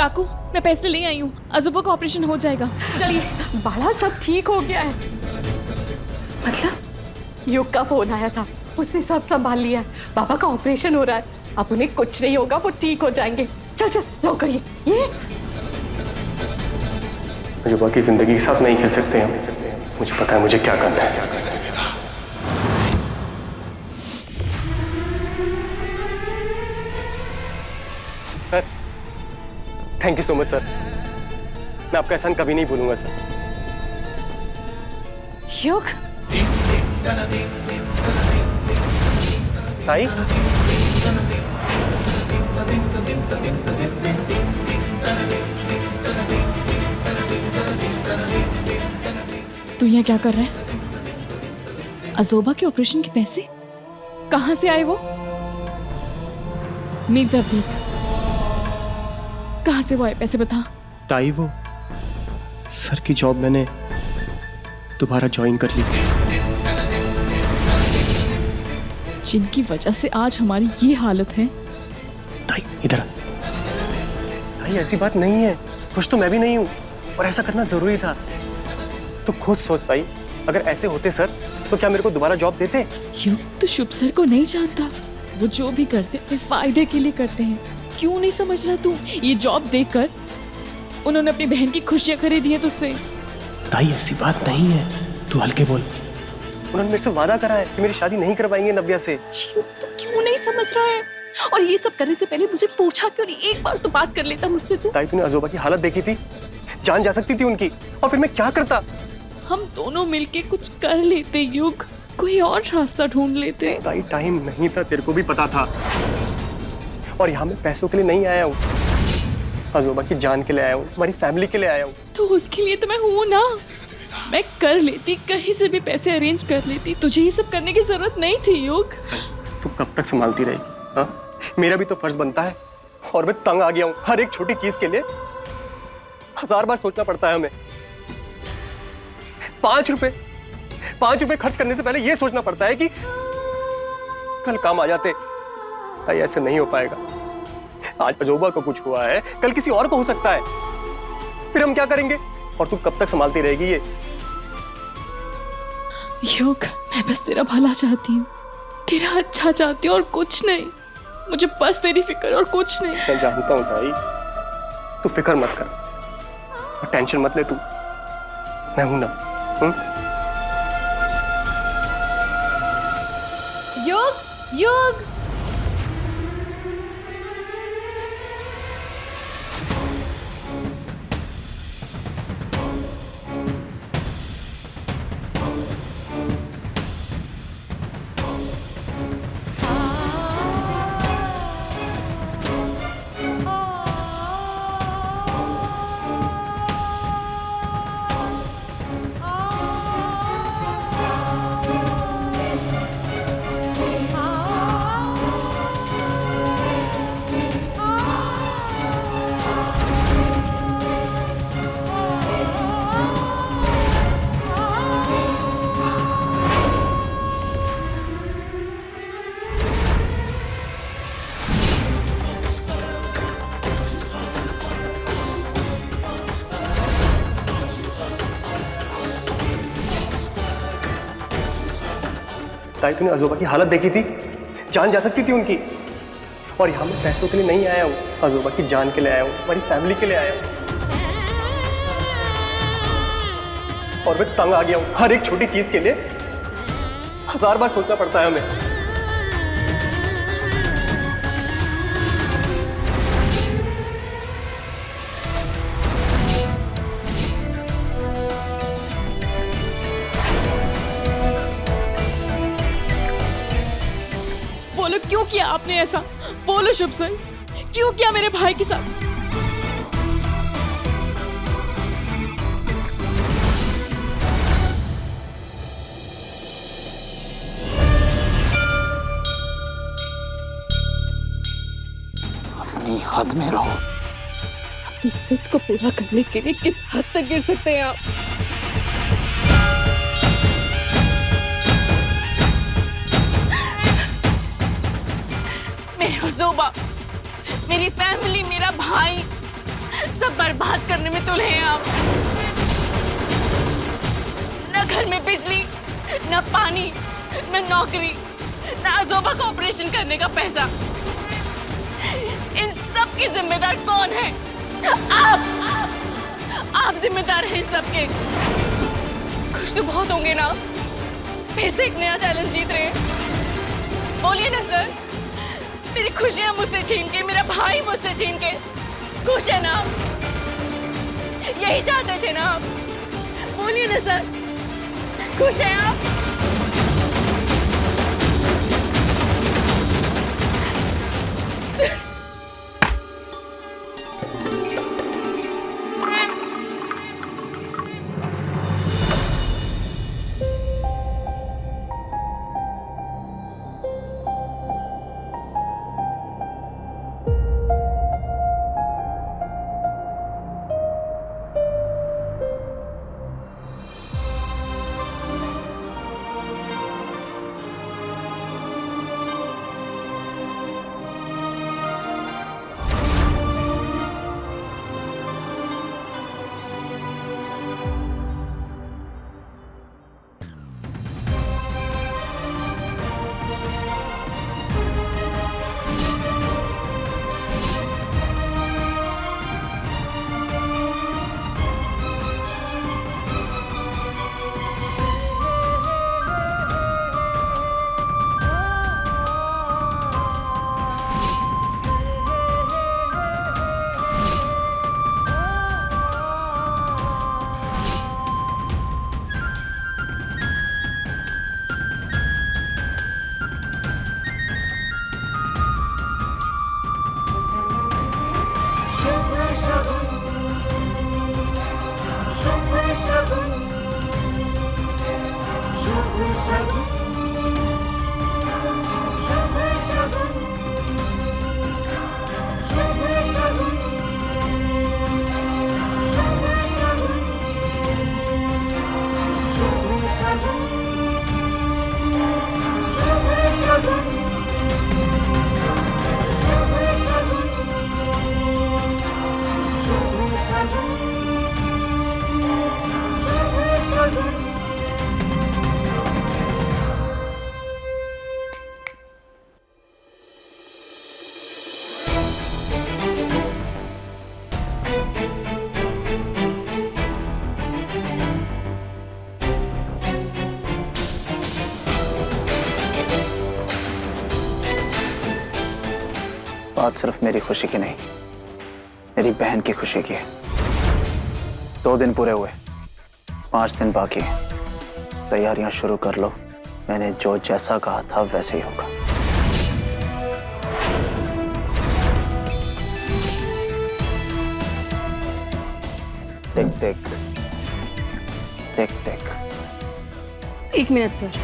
काकू, मैं पैसे ले आई हूँ, अजूबा का ऑपरेशन हो जाएगा, चलिए। बाला सब ठीक हो गया है। मतलब युग का फोन आया था, उसने सब संभाल लिया है। बाबा का ऑपरेशन हो रहा है, अब उन्हें कुछ नहीं होगा, वो ठीक हो जाएंगे। चल चल लो करिए ये। अजूबा की जिंदगी के साथ नहीं खेल सकते हम। मुझे पता है मुझे क्या करना है। Sir, thank you so much sir. मैं आपका एहसान कभी नहीं भूलूंगा सर। युग, ताई, तू यहाँ क्या कर रहा है? अजोबा के ऑपरेशन के पैसे कहाँ से आए? वो मीर तबदील कहाँ से वो आए पैसे, बता। ताई, वो सर की जॉब मैंने दोबारा ज्वाइन कर ली। जिनकी वजह से आज हमारी ये हालत है। ताई इधर आ। ताई ऐसी बात नहीं है, खुश तो मैं भी नहीं हूँ और ऐसा करना जरूरी था। तू खुद सोच ताई, अगर ऐसे होते सर तो क्या मेरे को दोबारा जॉब देते? क्यों? तो शुभ सर को नहीं जानता? वो जो भी करते अपने फायदे के लिए करते हैं। क्यों नहीं समझ रहा तू? ये जॉब देकर उन्होंने अपनी बहन की खुशियां खरीदी हैं तुझसे। ताई ऐसी बात नहीं है, तू हल्के बोल। उन्होंने मेरे से वादा करा है कि मेरी शादी नहीं करवाएंगे नव्या से। तो क्यों नहीं समझ रहा है? और ये सब करने से पहले मुझे पूछा क्यों नहीं? एक बार तो बात कर लेता मुझसे तू। ताई तूने अजूबा की हालत देखी थी, जान जा सकती थी उनकी, और फिर मैं क्या करता? हम दोनों मिलके कुछ कर लेते युग, कोई और रास्ता ढूंढ लेते। ताई टाइम नहीं था, तेरे को भी पता था। और यहाँ मैं पैसों के लिए नहीं आया हूँ, अजूबा की जान के लिए आया हूँ, हमारी फैमिली के लिए आया हूँ। तो उसके लिए तो मैं हूँ ना, मैं कर लेती, कहीं से भी पैसे अरेंज कर लेती। तुझे ये सब करने की जरूरत नहीं थी युग। तू कब तक संभालती रहेगी? हाँ, मेरा भी तो फर्ज बनता है, और मैं तंग आ गया हूँ। हर एक छोटी चीज के लिए 1000 बार सोचना पड़ता है हमें। 5 रुपए खर्च करने से पहले ये सोचना पड़ता है कि कल काम आ जाते। भाई ऐसे नहीं हो पाएगा। आज अजूबा को कुछ हुआ है, कल किसी और को हो सकता है, फिर हम क्या करेंगे? और तू कब तक संभालती रहेगी ये? युग, मैं बस तेरा भला चाहती हूँ, तेरा अच्छा चाहती हूँ और कुछ नहीं। मुझे बस तेरी फिक्र और कुछ नहीं। मैं जानता हूँ ताई, तू फिक्र मत कर और टेंशन मत ले तू, मैं हूं ना। युग, युग, ताई तूने अजूबा की हालत देखी थी, जान जा सकती थी उनकी। और यहाँ मैं पैसों के लिए नहीं आया हूँ, अजूबा की जान के लिए आया हूँ, हमारी फैमिली के लिए आया हूँ। और मैं तंग आ गया हूँ, हर एक छोटी चीज के लिए 1000 बार सोचना पड़ता है हमें। बोलो क्यों किया आपने ऐसा? बोलो शुभ सर, क्यों किया मेरे भाई के साथ? अपनी हद में रहो। अपनी जिद को पूरा करने के लिए किस हद तक गिर सकते हैं आप? मेरे अजूबा, मेरी फैमिली, मेरा भाई, सब बर्बाद करने में तुले हैं आप। न घर में बिजली, न पानी, न नौकरी, न अजोबा का ऑपरेशन करने का पैसा। इन सब की जिम्मेदार कौन है? आप जिम्मेदार हैं इन सब के। खुश तो बहुत होंगे ना, फिर से एक नया चैलेंज जीत रहे हैं। बोलिए ना सर, मेरी खुशियां मुझसे छीन के, मेरा भाई मुझसे छीन के खुश है ना? यही चाहते थे ना आप? बोलिए ना सर, खुश हैं आप? बात सिर्फ मेरी खुशी की नहीं, मेरी बहन की खुशी की है। 2 दिन पूरे हुए, 5 दिन बाकी हैं। तैयारियां शुरू कर लो। मैंने जो जैसा कहा था वैसे ही होगा। देख देख देख देख। 1 मिनट सर।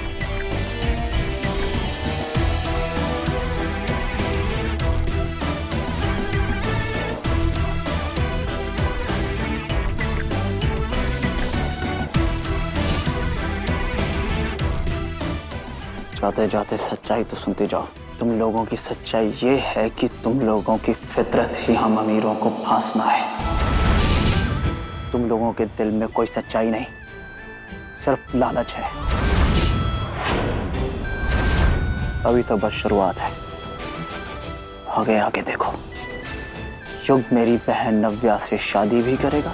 जाते जाते सच्चाई तो सुनते जाओ। तुम लोगों की सच्चाई ये है कि तुम लोगों की फितरत ही हम अमीरों को फांसना है। तुम लोगों के दिल में कोई सच्चाई नहीं, सिर्फ लालच है। अभी तो बस शुरुआत है, आगे आगे देखो। युग मेरी बहन नव्या से शादी भी करेगा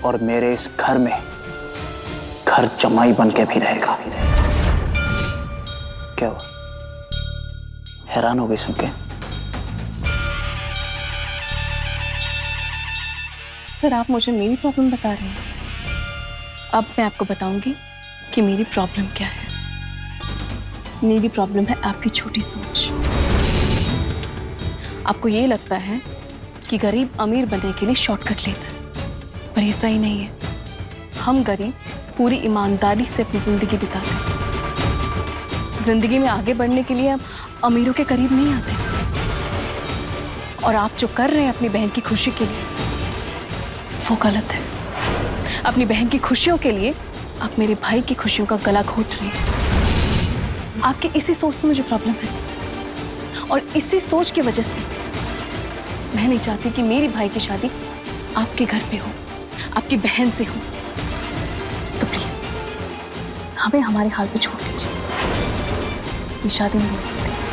और मेरे इस घर में घर जमाई बन के भी रहेगा। क्या हुआ? हैरान हो गई सुन के? सर आप मुझे मेरी प्रॉब्लम बता रहे हैं। अब मैं आपको बताऊंगी कि मेरी प्रॉब्लम क्या है। मेरी प्रॉब्लम है आपकी छोटी सोच। आपको ये लगता है कि गरीब अमीर बनने के लिए शॉर्टकट लेता है, पर ऐसा ही नहीं है। हम गरीब पूरी ईमानदारी से अपनी जिंदगी बिताते हैं। जिंदगी में आगे बढ़ने के लिए हम अमीरों के करीब नहीं आते। और आप जो कर रहे हैं अपनी बहन की खुशी के लिए, वो गलत है। अपनी बहन की खुशियों के लिए आप मेरे भाई की खुशियों का गला घोट रहे हैं। आपकी इसी सोच से मुझे प्रॉब्लम है और इसी सोच की वजह से मैं नहीं चाहती कि मेरी भाई की शादी आपके घर पे हो, आपकी बहन से हो, तो प्लीज हमें हमारे हाल पे छोड़ दीजिए। ये शादी नहीं हो सकती।